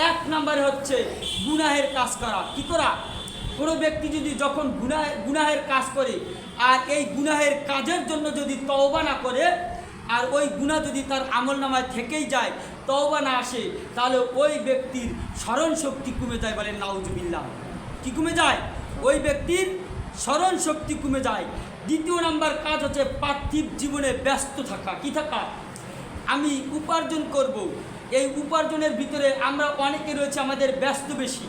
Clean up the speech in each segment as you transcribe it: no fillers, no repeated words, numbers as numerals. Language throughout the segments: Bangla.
এক নম্বরে হচ্ছে গুনাহের কাজ করা। কি করা? কোনো ব্যক্তি যদি যখন গুনাহের কাজ করে আর এই গুনাহের কাজের জন্য যদি তওবা না করে আর ওই গুনাহ যদি তার আমলনামায় থেকেই যায়, তওবা না আসে, তাহলে ওই ব্যক্তির স্মরণ শক্তি কমে যায়। বলেন নাউজুবিল্লাহ। কি কমে যায়? ওই ব্যক্তির স্মরণ শক্তি কমে যায়। দ্বিতীয় নাম্বার কাজ হচ্ছে পার্থিব জীবনে ব্যস্ত থাকা। কি থাকা? আমি উপার্জন করব। এই উপার্জনের ভিতরে আমরা অনেকে রয়েছে আমাদের ব্যস্ত বেশি।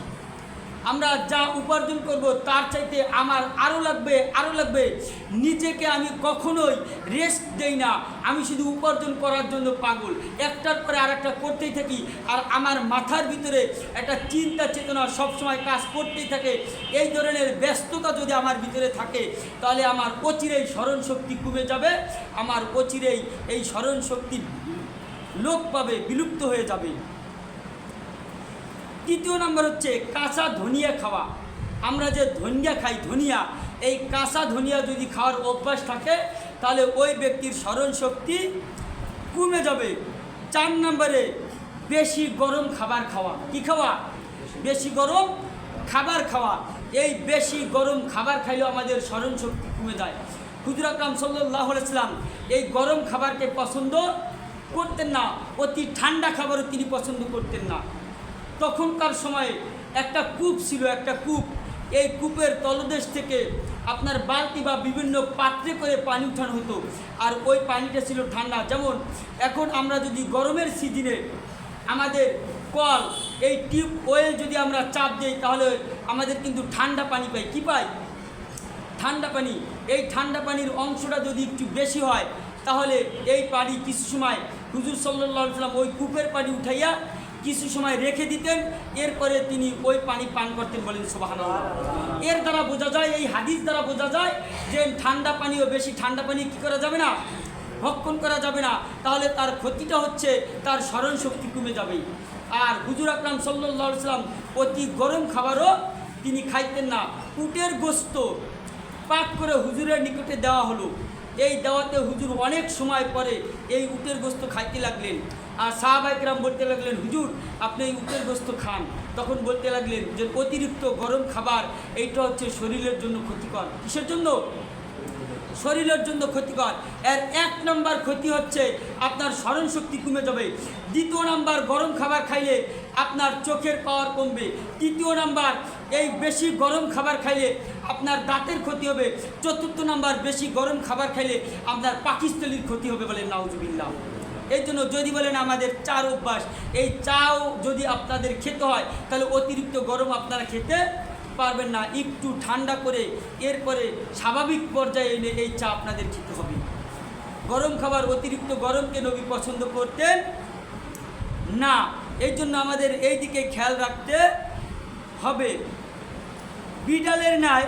আমরা যা উপার্জন করব তার চাইতে আমার আরও লাগবে। নিজেকে আমি কখনোই রেস্ট দেই না। আমি শুধু উপার্জন করার জন্য পাগল, একটার পরে আরেকটা করতেই থাকি। আর আমার মাথার ভিতরে একটা চিন্তা চেতনা সবসময় কাজ করতেই থাকে। এই ধরনের ব্যস্ততা যদি আমার ভিতরে থাকে, তাহলে আমার অচিরেই স্মরণ শক্তি কমে যাবে। আমার অচিরেই এই স্মরণ শক্তি লোপ পাবে, বিলুপ্ত হয়ে যাবে। তৃতীয় নম্বর হচ্ছে কাঁচা ধনিয়া খাওয়া। আমরা যে ধনিয়া খাই, ধনিয়া, এই কাঁচা ধনিয়া যদি খাওয়ার অভ্যাস থাকে, তাহলে ওই ব্যক্তির স্মরণ শক্তি কমে যাবে। 4 নম্বরে বেশি গরম খাবার খাওয়া। কি খাওয়া? বেশি গরম খাবার খাওয়া। এই বেশি গরম খাবার খাইলেও আমাদের স্মরণ শক্তি কমে যায়। হুজুর আকরাম সাল্লাল্লাহু আলাইহি ওয়াসাল্লাম এই গরম খাবারকে পছন্দ করতেন না। অতি ঠান্ডা খাবারও তিনি পছন্দ করতেন না। তখনকার সময়ে একটা কূপ ছিল, একটা কূপ। এই কূপের তলদেশ থেকে আপনার বালতি বা বিভিন্ন পাত্রে করে পানি উঠানো হতো, আর ওই পানিটা ছিল ঠান্ডা। যেমন এখন আমরা যদি গরমের সিজনে আমাদের কল, এই টিউব ওয়েল যদি আমরা চাপ দিই, তাহলে আমাদের কিন্তু ঠান্ডা পানি পাই। কি পাই? ঠান্ডা পানি। এই ঠান্ডা পানির অংশটা যদি একটু বেশি হয়, তাহলে এই পানি কিছু সময় হুজুর সাল্লাল্লাহু আলাইহি ওয়াসাল্লাম ওই কূপের পানি উঠাইয়া কিছু সময় রেখে দিতেন, এরপরে তিনি ওই পানি পান করতেন। বলেন সুবহানাল্লাহ। এর দ্বারা বোঝা যায়, এই হাদিস দ্বারা বোঝা যায় যে ঠান্ডা পানিও বেশি ঠান্ডা পানি কী করা যাবে না? ভক্ষণ করা যাবে না। তাহলে তার ক্ষতিটা হচ্ছে তার স্মরণ শক্তি কমে যাবে। আর হুজুর আকরাম সাল্লাল্লাহু আলাইহি ওয়াসাল্লাম অতি গরম খাবারও তিনি খাইতেন না। উটের গোশত পাক করে হুজুরের নিকটে দেওয়া হলো। এই দেওয়াতে হুজুর অনেক সময় পরে এই উটের গোশত খাইতে লাগলেন। আর সাহাবায়ে কেরাম বলতে লাগলেন, হুজুর আপনি এই উটের গোশত খান। তখন বলতে লাগলেন যে অতিরিক্ত গরম খাবার এইটা হচ্ছে শরীরের জন্য ক্ষতিকর। কিসের জন্য? শরীরের জন্য ক্ষতিকর। এর 1 নম্বর ক্ষতি হচ্ছে আপনার স্মরণ শক্তি কমে যাবে। দ্বিতীয় নাম্বার, গরম খাবার খাইলে আপনার চোখের পাওয়ার কমবে। তৃতীয় নাম্বার, এই বেশি গরম খাবার খাইলে আপনার দাঁতের ক্ষতি হবে। চতুর্থ নাম্বার, বেশি গরম খাবার খাইলে আপনার পাকস্থলীর ক্ষতি হবে। বলেন নাউজুবিল্লাহ। এই জন্য যদি বলেন আমাদের চার অভ্যাস, এই চাও যদি আপনাদের খেতে হয়, তাহলে অতিরিক্ত গরম আপনারা খেতে পারবেন না। একটু ঠান্ডা করে এরপরে স্বাভাবিক পর্যায়ে এনে এই চা আপনাদের খেতে হবে। গরম খাবার, অতিরিক্ত গরমকে নবী পছন্দ করতেন না। এই জন্য আমাদের এই দিকে খেয়াল রাখতে হবে। বিড়ালের ন্যায়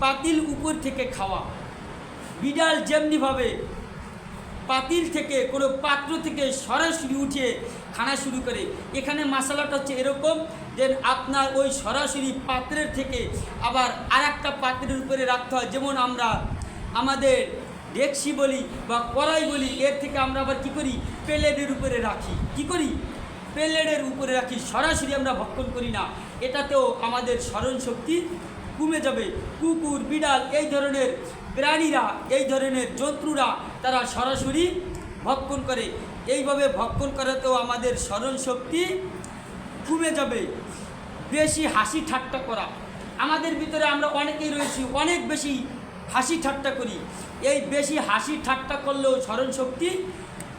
পাতিল উপর থেকে খাওয়া। বিড়াল যেমনিভাবে পাতিল থেকে, কোনো পাত্র থেকে সরাসরি উঠে খানা শুরু করে, এখানে মশলাটা হচ্ছে এরকম যে আপনার ওই সরাসরি পাত্রের থেকে আবার আরেকটা পাত্রের উপরে রাখতে হয়। যেমন আমরা আমাদের ডেকসি বলি বা কড়াই বলি, এর থেকে আমরা আবার কী করি? প্লেটের উপরে রাখি। কি করি? প্লেটের উপরে রাখি। সরাসরি আমরা ভক্ষণ করি না। এটাতেও আমাদের স্মরণ শক্তি কমে যাবে। কুকুর, বিড়াল, এই ধরনের প্রাণীরা, এই ধরনের জন্তুরা তারা সরাসরি ভক্ষণ করে। এইভাবে ভক্ষণ করাতেও আমাদের স্মরণ শক্তি কমে যাবে। বেশি হাসি ঠাট্টা করা। আমাদের ভিতরে আমরা অনেকেই রয়েছি, অনেক বেশি হাসি ঠাট্টা করি। এই বেশি হাসি ঠাট্টা করলেও স্মরণ শক্তি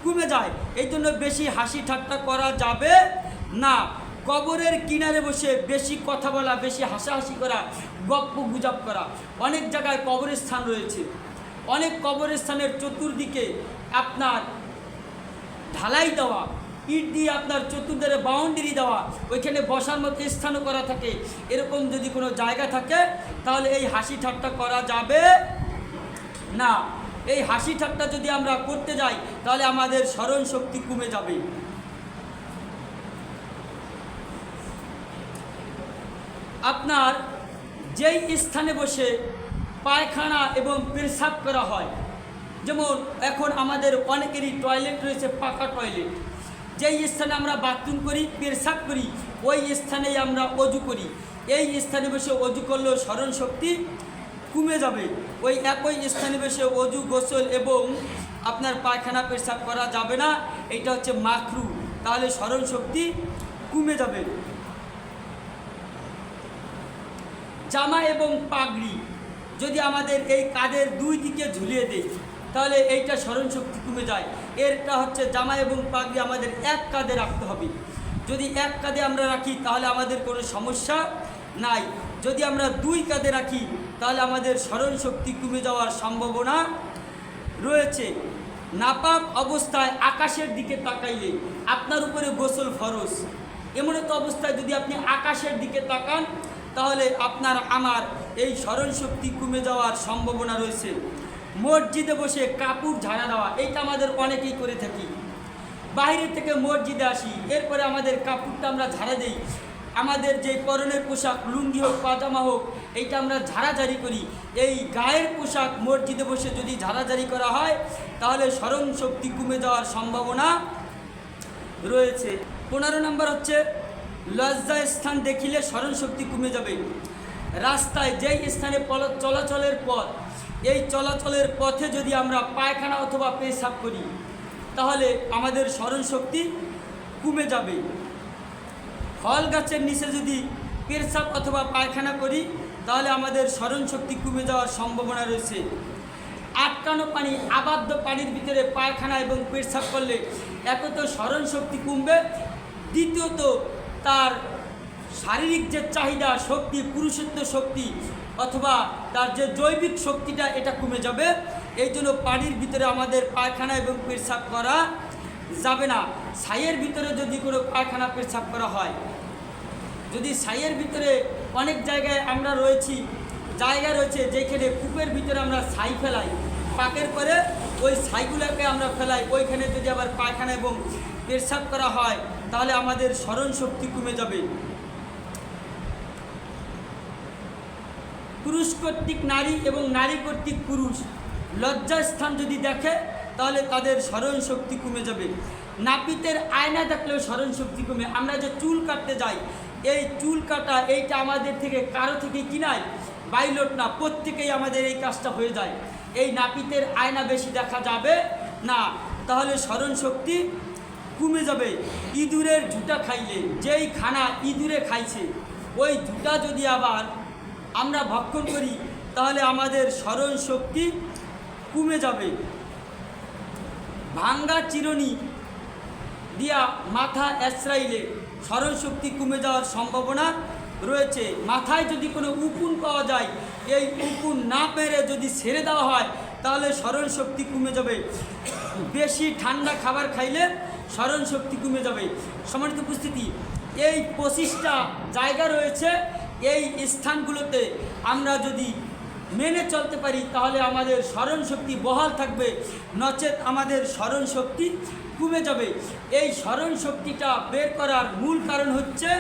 কমে যায়। এই জন্য বেশি হাসি ঠাট্টা করা যাবে না। কবরের কিনারে বসে বেশি কথা বলা, বেশি হাসাহাসি করা, গপ্প গুজব করা। অনেক জায়গায় কবরস্থান রয়েছে। অনেক কবরস্থানের চতুর্দিকে আপনার ঢালাই দেওয়া, ইট দিয়ে আপনার চতুর্দিকে বাউন্ডারি দেওয়া, ওইখানে বসার মতো স্থানও করা থাকে। এরকম যদি কোনো জায়গা থাকে, তাহলে এই হাসি ঠাট্টা করা যাবে না। এই হাসি ঠাট্টা যদি আমরা করতে যাই, তাহলে আমাদের স্মরণ শক্তি কমে যাবে। আপনার যেই স্থানে বসে পায়খানা এবং পেশাব করা হয়, যেমন এখন আমাদের অনেকেরই টয়লেট রয়েছে পাকা টয়লেট। যেই স্থানে আমরা বাথরুম করি, পেশাব করি, ওই স্থানেই আমরা অজু করি। এই স্থানে বসে অজু করলেও স্মরণ শক্তি কমে যাবে। ওই একই স্থানে বসে অজু, গোসল এবং আপনার পায়খানা পেশাব করা যাবে না, এটা হচ্ছে মাকরু। তাহলে স্মরণ শক্তি কমে যাবে। জামা এবং পাগড়ি যদি আমাদের এই কাঁধের দুই দিকে ঝুলিয়ে দেয় তাহলে এইটা স্মরণ শক্তি কমে যায়। এরটা হচ্ছে জামা এবং পাগড়ি আমাদের এক কাঁধে রাখতে হবে। যদি এক কাঁধে আমরা রাখি তাহলে আমাদের কোনো সমস্যা নাই। যদি আমরা দুই কাঁধে রাখি তাহলে আমাদের স্মরণ শক্তি কমে যাওয়ার সম্ভাবনা রয়েছে। নাপাক অবস্থায় আকাশের দিকে তাকাইলে আপনার উপরে গোসল ফরজ। এমন তো অবস্থায় যদি আপনি আকাশের দিকে তাকান তাহলে আপনার আমার এই স্মরণ শক্তি কমে যাওয়ার সম্ভাবনা রয়েছে। মসজিদে বসে কাপড় ঝাড়া দেওয়া, এইটা আমাদের অনেকেই করে থাকি। বাইরে থেকে মসজিদে আসি, এরপরে আমাদের কাপড়টা আমরা ঝাড়া দিই। আমাদের যে পরনের পোশাক, লুঙ্গি হোক, পাজামা হোক, এইটা আমরা ঝাড়াঝাড়ি করি। এই গায়ের পোশাক মসজিদে বসে যদি ঝাড়াঝাড়ি করা হয় তাহলে স্মরণ শক্তি কমে যাওয়ার সম্ভাবনা রয়েছে। 15 নম্বর হচ্ছে লজ্জা স্থান দেখিলে স্মরণ শক্তি কমে যাবে। রাস্তায় যেই স্থানে চলাচলের পথ, এই চলাচলের পথে যদি আমরা পায়খানা অথবা পেশাব করি তাহলে আমাদের স্মরণ শক্তি কমে যাবে। ফল গাছের নিচে যদি পেশাব অথবা পায়খানা করি তাহলে আমাদের স্মরণ শক্তি কমে যাওয়ার সম্ভাবনা রয়েছে। আটকানো পানি, আবদ্ধ পানির ভিতরে পায়খানা এবং পেশাব করলে একত স্মরণ শক্তি কমবে, দ্বিতীয়ত তার শারীরিক যে চাহিদা শক্তি, পুরুষত্ব শক্তি অথবা তার যে জৈবিক শক্তিটা এটা কমে যাবে। এই জন্য পানির ভিতরে আমাদের পায়খানা এবং পেশাব করা যাবে না। ছাইয়ের ভিতরে যদি কোনো পায়খানা পেশাব করা হয়, যদি ছাইয়ের ভিতরে অনেক জায়গায় আমরা রয়েছি, জায়গা রয়েছে যেখানে কূপের ভিতরে আমরা ছাই ফেলাই, পাকের পরে ওই ছাইগুলোকে আমরা ফেলাই, ওইখানে যদি আবার পায়খানা এবং পেশাব করা হয় তাহলে আমাদের স্মরণ শক্তি কমে যাবে। পুরুষ কর্তৃক নারী এবং নারী কর্তৃক পুরুষ লজ্জাস্থান যদি দেখে তাহলে তাদের স্মরণ শক্তি কমে যাবে। নাপিতের আয়না দেখলেও স্মরণ শক্তি কমে। আমরা যে চুল কাটতে যাই, এই চুল কাটা এইটা আমাদের থেকে কারো থেকে কিনাই বাইলট না, প্রত্যেকেই আমাদের এই কাজটা হয়ে যায়। এই নাপিতের আয়না বেশি দেখা যাবে না, তাহলে স্মরণ শক্তি কমে যাবে। ইঁদুরের ঝুঁটা খাইলে, যেই খানা ইঁদুরে খাইছে ওই ঝুঁটা যদি আবার আমরা ভক্ষণ করি তাহলে আমাদের স্মরণ শক্তি কমে যাবে। ভাঙ্গা চিরুনি দিয়া মাথা এসরাইলে স্মরণ শক্তি কমে যাওয়ার সম্ভাবনা রয়েছে। মাথায় যদি কোনো উকুন পাওয়া যায়, এই উকুন না পেরে যদি ছেড়ে দেওয়া হয় তাহলে স্মরণ শক্তি কমে যাবে। বেশি ঠান্ডা খাবার খাইলে স্মরণ শক্তি কমে যাবে। সম্মানিত উপস্থিতি, এই 25টা জায়গা রয়েছে, এই স্থানগুলোতে আমরা যদি মেনে চলতে পারি তাহলে আমাদের স্মরণ শক্তি বহাল থাকবে, নচেত আমাদের স্মরণ শক্তি কমে যাবে। এই স্মরণ শক্তিটা বের করার মূল কারণ হচ্ছে